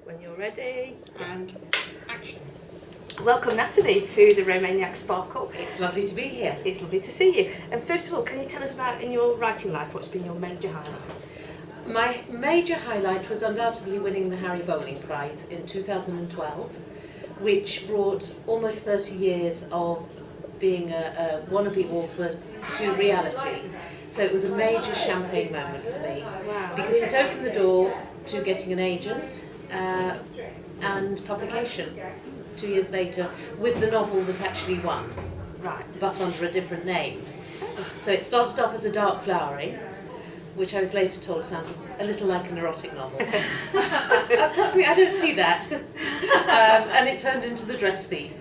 When you're ready. And action. Welcome, Natalie, to the Romaniacs Sparkle. It's lovely to be here. It's lovely to see you. And first of all, can you tell us about, in your writing life, what's been your major highlight? My major highlight was undoubtedly winning the Harry Bowling Prize in 2012, which brought almost 30 years of being a wannabe author to reality. So it was a major champagne moment for me, because it opened the door to getting an agent and publication 2 years later with the novel that actually won, but under a different name. So it started off as a dark flowering, which I was later told sounded a little like an erotic novel. Personally, I don't see that. And it turned into The Dress Thief.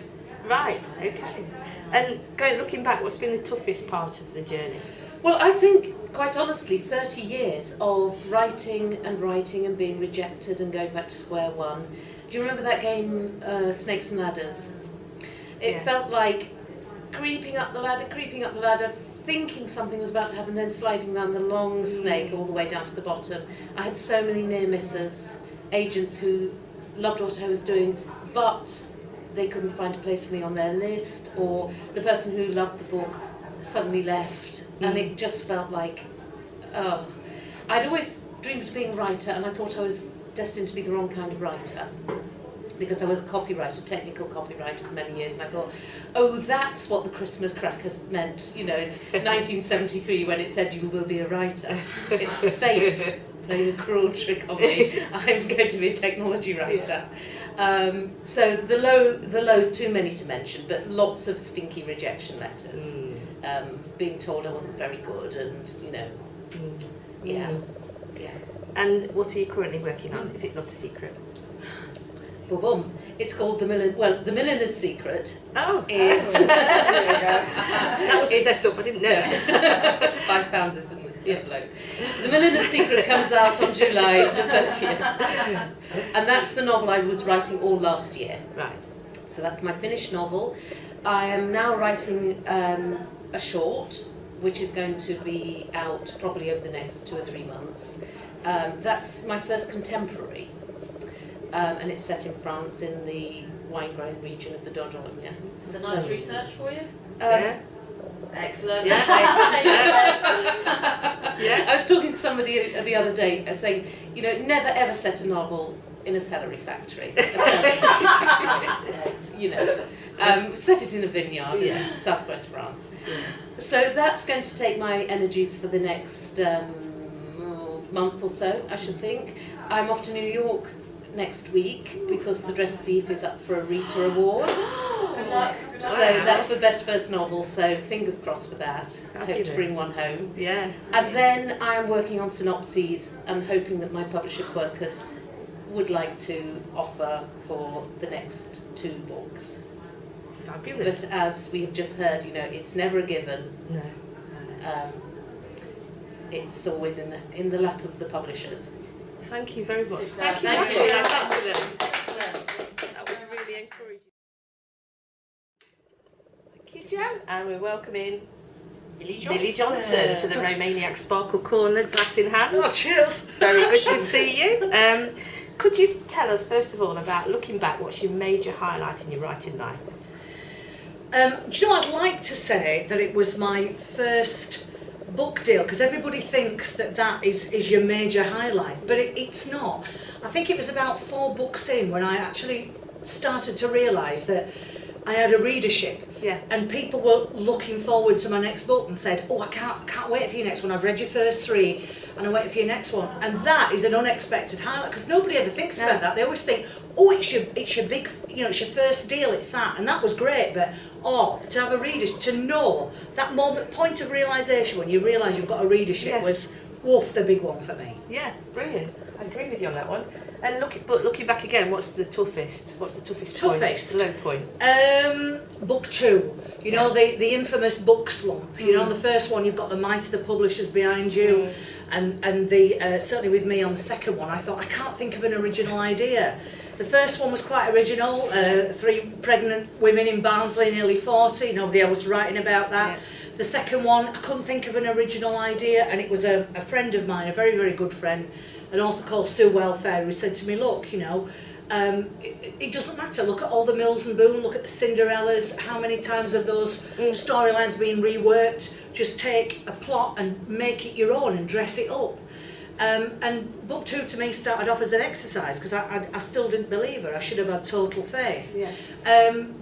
Right, okay. And looking back, what's been the toughest part of the journey? Well, I think, quite honestly, 30 years of writing and being rejected and going back to square one. Do you remember that game, Snakes and Ladders? It felt like creeping up the ladder, thinking something was about to happen, then sliding down the long snake all the way down to the bottom. I had so many near misses, agents who loved what I was doing, but they couldn't find a place for me on their list, or the person who loved the book suddenly left, and it just felt like, oh. I'd always dreamed of being a writer, and I thought I was destined to be the wrong kind of writer, because I was a copywriter, technical copywriter for many years, and I thought, oh, that's what the Christmas crackers meant, you know, in 1973 when it said you will be a writer. It's fate playing a cruel trick on me. I'm going to be a technology writer. So the lows, too many to mention, but lots of stinky rejection letters, being told I wasn't very good, and you know, yeah. And what are you currently working on, if it's not a secret? Boom. It's called The Milliner's Secret. Oh, is there we go. That was the setup, I didn't know. £5 is in the envelope. The Milliner's Secret comes out on July the 30th. And that's the novel I was writing all last year. Right. So that's my finished novel. I am now writing a short, which is going to be out probably over the next 2 or 3 months. That's my first contemporary. And it's set in France, in the wine-growing region of the Dordogne. It's a nice research for you. Yeah. Excellent. Yeah. I was talking to somebody the other day saying, you know, never ever set a novel in a celery factory. Yes, you know, set it in a vineyard in southwest France. Yeah. So that's going to take my energies for the next month or so, I should think. I'm off to New York next week because The Dress Thief is up for a Rita Award. Good luck. So that's for Best First Novel, so fingers crossed for that. I hope to bring one home. Yeah. And then I'm working on synopses and hoping that my publisher Quercus would like to offer for the next 2 books. Fabulous. But as we have just heard, you know, it's never a given. No. It's always in the lap of the publishers. Thank you very much. Super. Thank you. Thank you. That was really encouraging. Thank you, Jan. And we're welcoming Billy Johnson to the Romaniacs Sparkle Corner, glass in hand. Oh, cheers. Very good to see you. Could you tell us, first of all, about looking back, what's your major highlight in your writing life? Do you know, I'd like to say that it was my first book deal, because everybody thinks that is your major highlight, but it's not. I think it was about 4 books in when I actually started to realise that I had a readership, and people were looking forward to my next book and said, oh, I can't wait for your next one, I've read your first 3 and I wait for your next one. And that is an unexpected highlight, because nobody ever thinks about that. They always think, oh, it's your big, you know, it's your first deal, it's that, and that was great, but to have a readership, to know that point of realisation when you realise you've got a readership was, woof, the big one for me. Yeah, brilliant. I agree with you on that one. And looking back again, what's the toughest point? Low point? Book 2. You know, the infamous book slump. You know, on the first one you've got the might of the publishers behind you, and the certainly with me on the second one, I thought, I can't think of an original idea. The first one was quite original, 3 pregnant women in Barnsley, nearly 40, nobody else writing about that. Yeah. The second one, I couldn't think of an original idea, and it was a friend of mine, a very, very good friend, an author called Sue Welfare, who said to me, look, you know, it doesn't matter. Look at all the Mills and Boon, look at the Cinderellas, how many times have those storylines been reworked? Just take a plot and make it your own and dress it up. And book 2 to me started off as an exercise because I still didn't believe her. I should have had total faith. Yeah.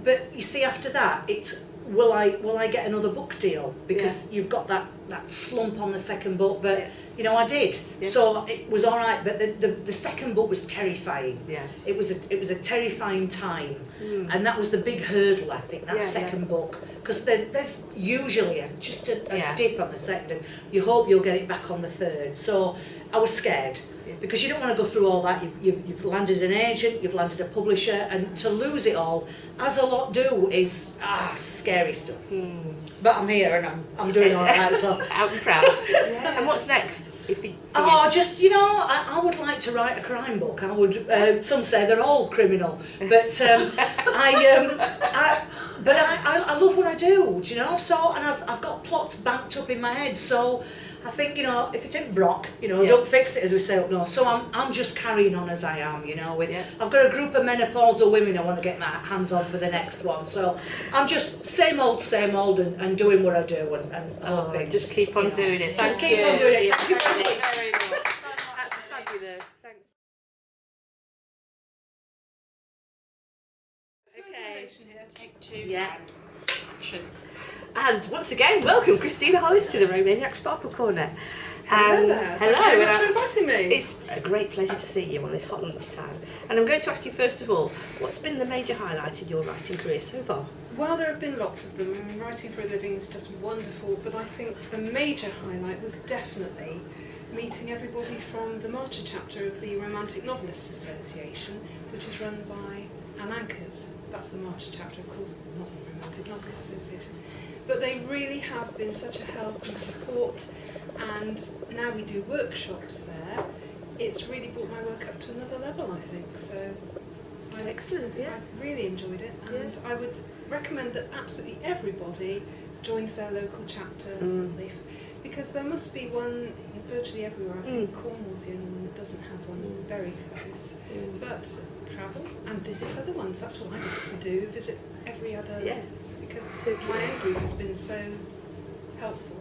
But you see, after that, it's will I get another book deal? Because you've got that slump on the second book, but you know I did. Yeah. So it was all right. But the second book was terrifying. Yeah. It was a terrifying time, and that was the big hurdle, I think. That second book, because there's usually just a dip on the second, and you hope you'll get it back on the third. So I was scared. Because you don't want to go through all that. You've landed an agent, you've landed a publisher, and to lose it all, as a lot do, is scary stuff. But I'm here and I'm doing all right, so out and proud. And what's next? Just I would like to write a crime book. I would. Some say they're all criminal, but I love what I do. You know, so and I've got plots banked up in my head, so. I think, you know, if it ain't broke, you know, don't fix it, as we say up north. So I'm just carrying on as I am, you know. I've got a group of menopausal women I want to get my hands on for the next one. So I'm just same old, and doing what I do and hoping. Just keep on doing it. Just keep on doing it. Thank you very much. That's fabulous. Thanks. Okay. Here, take 2. Yeah. Action. And once again, welcome Christina Hollis to the Romaniacs Sparkle Corner. Hello there. Hello. Thank you very much for inviting me. It's a great pleasure to see you on this hot lunchtime. And I'm going to ask you first of all, what's been the major highlight in your writing career so far? Well, there have been lots of them. Writing for a living is just wonderful, but I think the major highlight was definitely meeting everybody from the Marcher chapter of the Romantic Novelists Association, which is run by Anne Ankers. That's the Marcher chapter, of course, not the Romantic Novelists Association. But they really have been such a help and support, and now we do workshops there. It's really brought my work up to another level, I think. So, Excellent, yeah. I really enjoyed it, and I would recommend that absolutely everybody joins their local chapter, because there must be one virtually everywhere. I think Cornwall's the only one that doesn't have one very close. But travel and visit other ones. That's what I like to do. Visit every other. Yeah. Because my own group has been so helpful.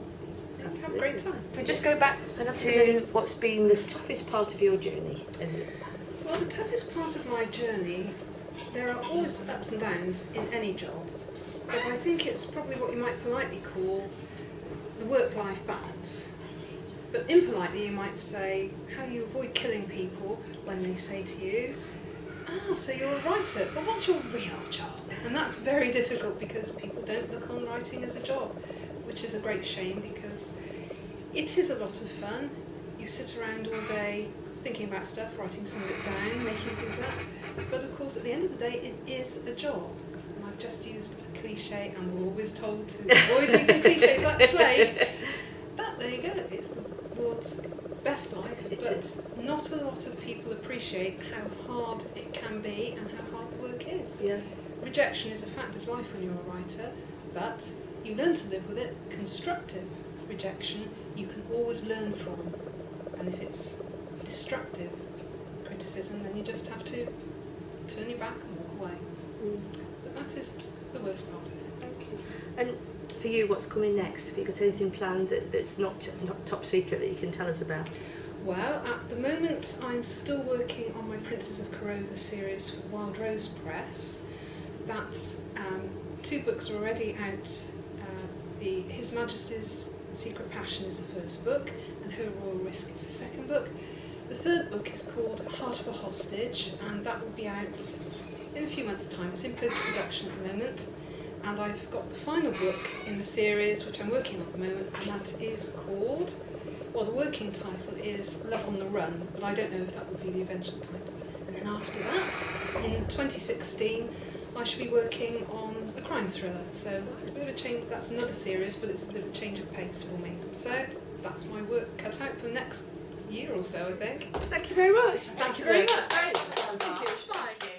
Have a great time. Can we just go back to what's been the toughest part of your journey? Well, the toughest part of my journey, there are always ups and downs in any job, but I think it's probably what you might politely call the work-life balance. But impolitely you might say how you avoid killing people when they say to you, so you're a writer, but what's your real job? And that's very difficult because people don't look on writing as a job, which is a great shame because it is a lot of fun. You sit around all day thinking about stuff, writing some of it down, making things up. But of course, at the end of the day, it is a job. And I've just used a cliche, and we're always told to avoid using cliches like the plague. But there you go, it's the world's best life, but not a lot of people appreciate how hard it can be and how hard the work is. Yeah. Rejection is a fact of life when you're a writer, but you learn to live with it. Constructive rejection you can always learn from, and if it's destructive criticism, then you just have to turn your back and walk away. But that is the worst part of it. Thank you. And for you, what's coming next? Have you got anything planned that's not top secret that you can tell us about? Well, at the moment I'm still working on my Princes of Corova series for Wild Rose Press. That's 2 books are already out. His Majesty's Secret Passion is the first book, and Her Royal Risk is the second book. The third book is called Heart of a Hostage, and that will be out in a few months' time. It's in post-production at the moment. And I've got the final book in the series, which I'm working on at the moment, and that is called, well, the working title is Love on the Run, but I don't know if that will be the eventual title. And then after that, in 2016, I should be working on a crime thriller. So a bit of a change, that's another series, but it's a bit of a change of pace for me. So that's my work cut out for the next year or so, I think. Thank you very much. Thank you very much. Thank you. Bye.